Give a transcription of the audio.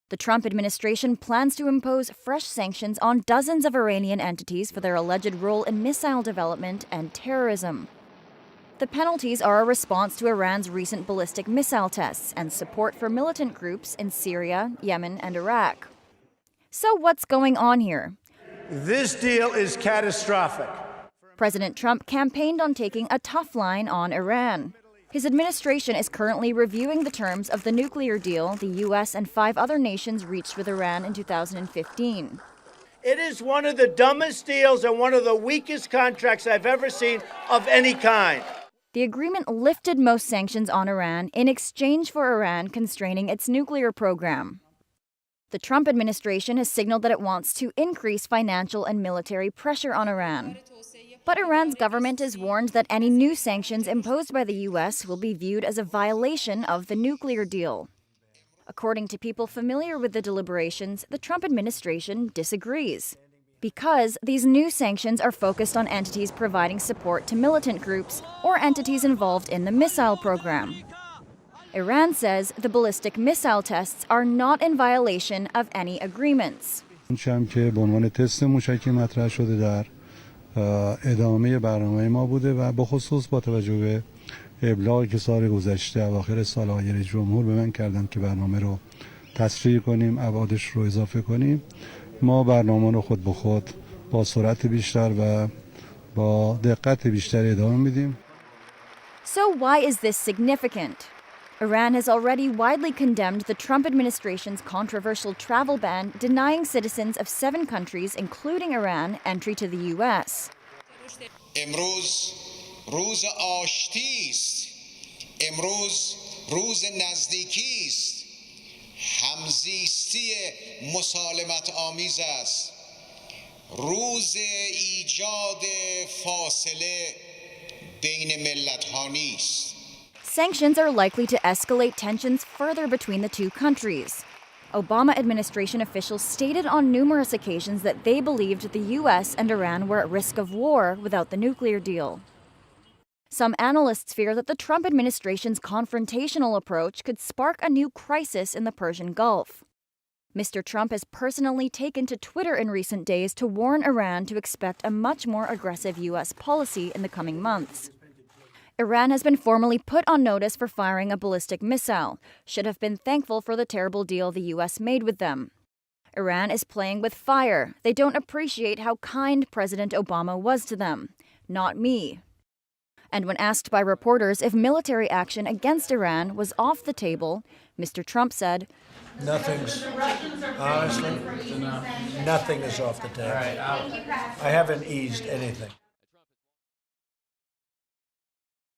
The Trump administration plans to impose fresh sanctions on dozens of Iranian entities for their alleged role in missile development and terrorism. The penalties are a response to Iran's recent ballistic missile tests and support for militant groups in Syria, Yemen, and Iraq. So what's going on here? This deal is catastrophic. President Trump campaigned on taking a tough line on Iran. His administration is currently reviewing the terms of the nuclear deal the U.S. and 5 other nations reached with Iran in 2015. It is one of the dumbest deals and one of the weakest contracts I've ever seen of any kind. The agreement lifted most sanctions on Iran in exchange for Iran constraining its nuclear program. The Trump administration has signaled that it wants to increase financial and military pressure on Iran. But Iran's government has warned that any new sanctions imposed by the U.S. will be viewed as a violation of the nuclear deal. According to people familiar with the deliberations, the Trump administration disagrees, because these new sanctions are focused on entities providing support to militant groups or entities involved in the missile program. Iran says the ballistic missile tests are not in violation of any agreements. ادامه برنامه ما بوده و به خصوص با توجه به ابلاغی که سال گذشته اواخر سال آقای رئیس جمهور به من کردن که برنامه رو تسریع کنیم، ابعادش رو اضافه کنیم، ما برنامه رو خود به خود با سرعت بیشتر و با دقت بیشتر ادامه میدیم. So why is this significant? Iran has already widely condemned the Trump administration's controversial travel ban denying citizens of 7 countries, including Iran, entry to the U.S. امروز روز آشتی است. امروز روز نزدیکی است. همزیستی مسالمت آمیز است. روز ایجاد فاصله بین ملت‌ها نیست. Sanctions are likely to escalate tensions further between the two countries. Obama administration officials stated on numerous occasions that they believed the U.S. and Iran were at risk of war without the nuclear deal. Some analysts fear that the Trump administration's confrontational approach could spark a new crisis in the Persian Gulf. Mr. Trump has personally taken to Twitter in recent days to warn Iran to expect a much more aggressive U.S. policy in the coming months. Iran has been formally put on notice for firing a ballistic missile, should have been thankful for the terrible deal the U.S. made with them. Iran is playing with fire. They don't appreciate how kind President Obama was to them. Not me. And when asked by reporters if military action against Iran was off the table, Mr. Trump said, Honestly, nothing is off the table. I haven't eased anything.